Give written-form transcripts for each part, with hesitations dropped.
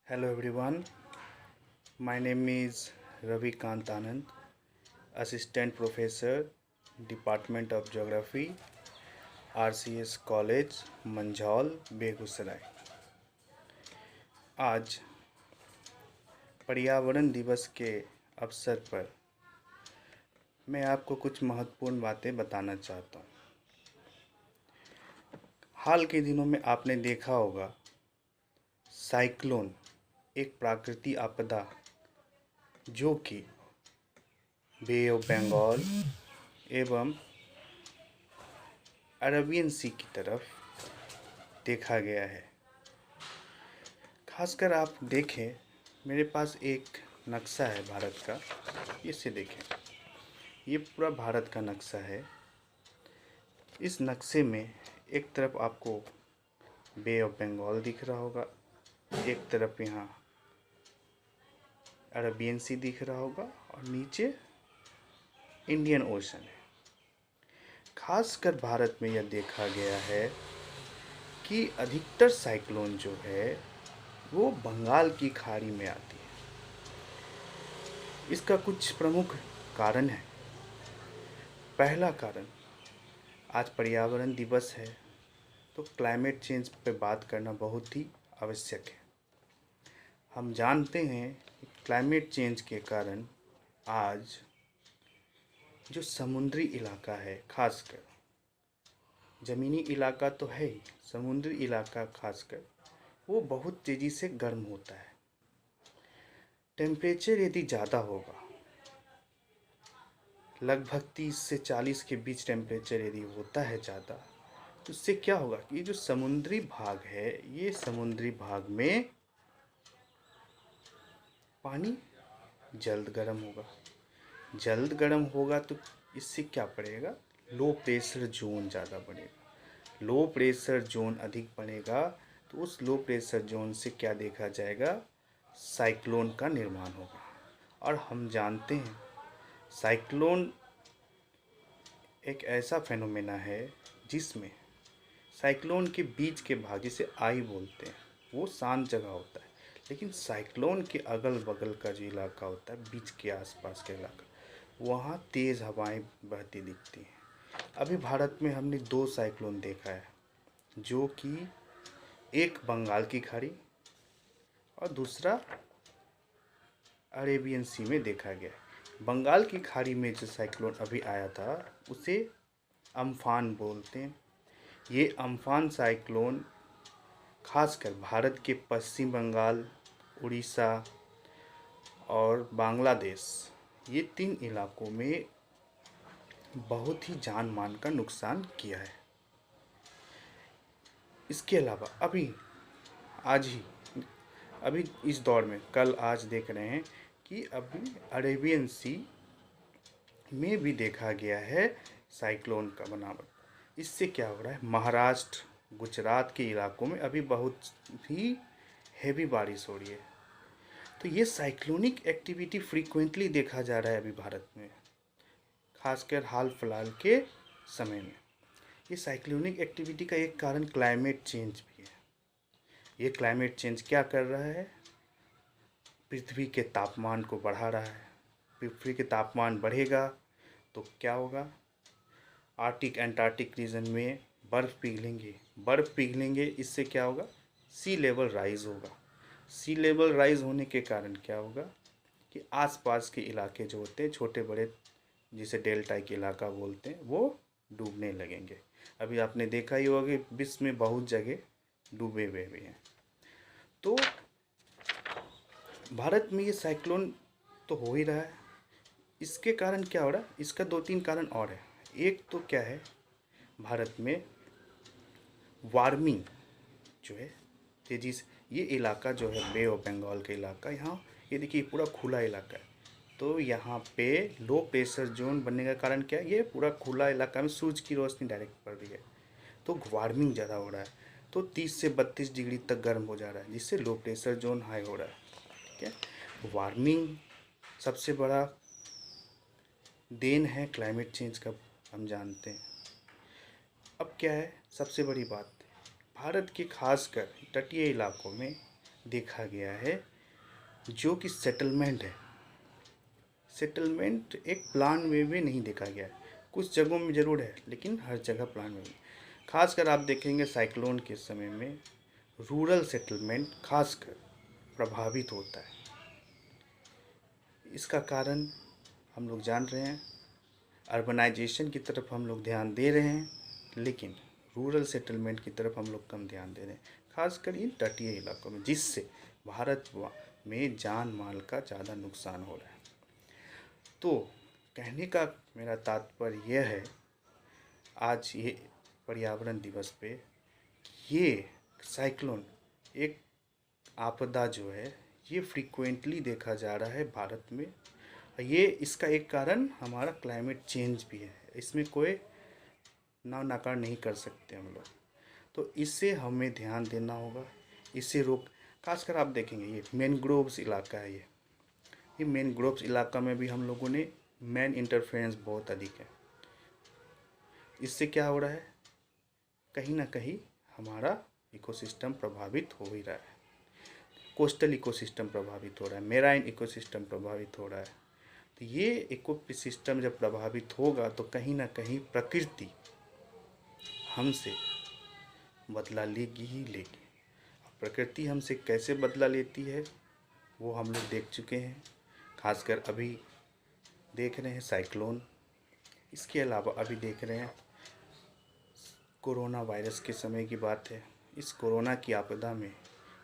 Hello everyone, my name is Ravi Kant Anand, Assistant Professor, Department of Geography, RCS College, Manjhaul Begusarai. आज पर्यावरण दिवस के अवसर पर मैं आपको कुछ महत्वपूर्ण बातें बताना चाहता हूँ। हाल के दिनों में आपने देखा होगा साइक्लोन एक प्राकृतिक आपदा जो कि बे ऑफ बंगाल एवं अरबियन सी की तरफ देखा गया है। खासकर आप देखें, मेरे पास एक नक्शा है भारत का, इसे देखें, ये पूरा भारत का नक्शा है। इस नक्शे में एक तरफ आपको बे ऑफ बंगाल दिख रहा होगा, एक तरफ यहाँ अरबियन सी दिख रहा होगा और नीचे इंडियन ओशन है। खासकर भारत में यह देखा गया है कि अधिकतर साइक्लोन जो है वो बंगाल की खाड़ी में आती है। इसका कुछ प्रमुख कारण है। पहला कारण, आज पर्यावरण दिवस है तो क्लाइमेट चेंज पे बात करना बहुत ही आवश्यक है। हम जानते हैं कि क्लाइमेट चेंज के कारण आज जो समुद्री इलाका है, खासकर ज़मीनी इलाका तो है ही, समुद्री इलाका खासकर वो बहुत तेज़ी से गर्म होता है। टेम्परेचर यदि ज़्यादा होगा, लगभग 30 से 40 के बीच टेम्परेचर यदि होता है ज़्यादा, तो उससे क्या होगा कि जो समुद्री भाग है, ये समुद्री भाग में पानी जल्द गर्म होगा। जल्द गर्म होगा तो इससे क्या पड़ेगा, लो प्रेशर जोन ज़्यादा बढ़ेगा। लो प्रेशर जोन अधिक बढ़ेगा तो उस लो प्रेशर जोन से क्या देखा जाएगा, साइक्लोन का निर्माण होगा। और हम जानते हैं साइक्लोन एक ऐसा फेनोमेना है जिसमें साइक्लोन के बीच के भाग, जिसे आई बोलते हैं, वो शांत जगह होता है, लेकिन साइक्लोन के अगल बगल का जो इलाका होता है, बीच के आसपास का इलाका, वहाँ तेज़ हवाएं बहती दिखती हैं। अभी भारत में हमने 2 साइक्लोन देखा है, जो कि एक बंगाल की खाड़ी और दूसरा अरेबियन सी में देखा गया। बंगाल की खाड़ी में जो साइक्लोन अभी आया था उसे अम्फान बोलते हैं। ये अम्फान साइक्लोन खासकर भारत के पश्चिम बंगाल, उड़ीसा और बांग्लादेश, ये 3 इलाकों में बहुत ही जान मान का नुकसान किया है। इसके अलावा अभी इस दौर में कल आज देख रहे हैं कि अभी अरेबियन सी में भी देखा गया है साइक्लोन का बनावट। इससे क्या हो रहा है, महाराष्ट्र, गुजरात के इलाकों में अभी बहुत ही हेवी बारिश हो रही है। तो ये साइक्लोनिक एक्टिविटी फ्रीक्वेंटली देखा जा रहा है अभी भारत में, खासकर हाल फिलहाल के समय में। ये साइक्लोनिक एक्टिविटी का एक कारण क्लाइमेट चेंज भी है। ये क्लाइमेट चेंज क्या कर रहा है, पृथ्वी के तापमान को बढ़ा रहा है। पृथ्वी के तापमान बढ़ेगा तो क्या होगा, आर्टिक एंटार्क्टिक रीजन में बर्फ़ पिघलेंगे। इससे क्या होगा, सी लेवल राइज होगा। सी लेवल राइज होने के कारण क्या होगा कि आसपास के इलाके जो होते हैं छोटे बड़े, जिसे डेल्टा के इलाका बोलते हैं, वो डूबने लगेंगे। अभी आपने देखा ही होगा कि विश्व में बहुत जगह डूबे हुए भी हैं। तो भारत में ये साइक्लोन तो हो ही रहा है। इसके कारण क्या हो रहा है, इसका 2-3 कारण और है। एक तो क्या है, भारत में वार्मिंग जो है तेज़ी से, ये इलाका जो है बे ऑफ बंगाल का इलाका, यहाँ ये देखिए पूरा खुला इलाका है। तो यहाँ पे लो प्रेशर जोन बनने का कारण क्या है, ये पूरा खुला इलाका में सूरज की रोशनी डायरेक्ट पड़ रही है, तो वार्मिंग ज़्यादा हो रहा है। तो 30 से 32 डिग्री तक गर्म हो जा रहा है, जिससे लो प्रेशर जोन हाई हो रहा है। ठीक है, वार्मिंग सबसे बड़ा देन है क्लाइमेट चेंज का, हम जानते हैं। अब क्या है सबसे बड़ी बात, भारत के खासकर तटीय इलाकों में देखा गया है जो कि सेटलमेंट है, सेटलमेंट एक प्लान वे में नहीं देखा गया है। कुछ जगहों में ज़रूर है लेकिन हर जगह प्लान में नहीं। खासकर आप देखेंगे साइक्लोन के समय में रूरल सेटलमेंट खासकर प्रभावित होता है। इसका कारण हम लोग जान रहे हैं, अर्बनाइजेशन की तरफ हम लोग ध्यान दे रहे हैं लेकिन रूरल सेटलमेंट की तरफ हम लोग कम ध्यान दे रहे हैं, खासकर इन तटीय इलाकों में, जिससे भारत में जान माल का ज़्यादा नुकसान हो रहा है। तो कहने का मेरा तात्पर्य यह है, आज ये पर्यावरण दिवस पे ये साइक्लोन एक आपदा जो है ये फ्रीक्वेंटली देखा जा रहा है भारत में। ये इसका एक कारण हमारा क्लाइमेट चेंज भी है, इसमें कोई ना नकार नहीं कर सकते हम लोग। तो इससे हमें ध्यान देना होगा, इससे रोक, खासकर आप देखेंगे ये मैनग्रोव्स इलाका है, ये मैनग्रोव्स इलाका में भी हम लोगों ने मैन इंटरफेरेंस बहुत अधिक है। इससे क्या हो रहा है, कहीं ना कहीं हमारा इकोसिस्टम प्रभावित हो ही रहा है, कोस्टल इकोसिस्टम प्रभावित हो रहा है, मेराइन इकोसिस्टम प्रभावित हो रहा है। तो ये इकोसिस्टम जब प्रभावित होगा तो कहीं ना कहीं प्रकृति हमसे बदला लेगी ही लेगी। प्रकृति हमसे कैसे बदला लेती है वो हम लोग देख चुके हैं, खासकर अभी देख रहे हैं साइक्लोन। इसके अलावा अभी देख रहे हैं कोरोना वायरस के समय की बात है। इस कोरोना की आपदा में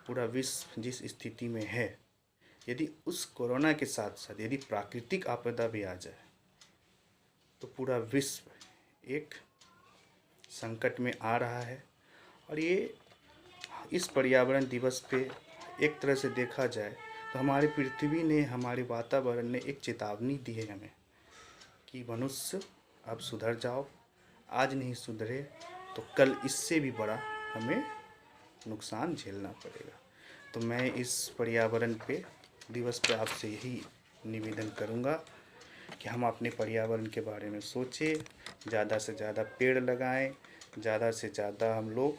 पूरा विश्व जिस स्थिति में है, यदि उस कोरोना के साथ साथ यदि प्राकृतिक आपदा भी आ जाए तो पूरा विश्व एक संकट में आ रहा है। और ये इस पर्यावरण दिवस पे एक तरह से देखा जाए तो हमारी पृथ्वी ने, हमारे वातावरण ने एक चेतावनी दी है हमें कि मनुष्य अब सुधर जाओ, आज नहीं सुधरे तो कल इससे भी बड़ा हमें नुकसान झेलना पड़ेगा। तो मैं इस पर्यावरण पे दिवस पे आपसे यही निवेदन करूँगा कि हम अपने पर्यावरण के बारे में सोचें, ज़्यादा से ज़्यादा पेड़ लगाएं, ज़्यादा से ज़्यादा हम लोग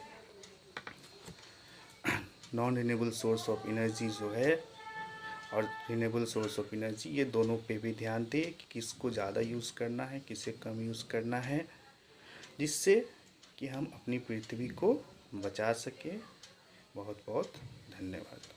non renewable source of energy जो है और रिन्यूएबल सोर्स ऑफ एनर्जी, ये दोनों पे भी ध्यान दें कि किसको ज़्यादा यूज़ करना है, किसे कम यूज़ करना है, जिससे कि हम अपनी पृथ्वी को बचा सकें। बहुत बहुत धन्यवाद।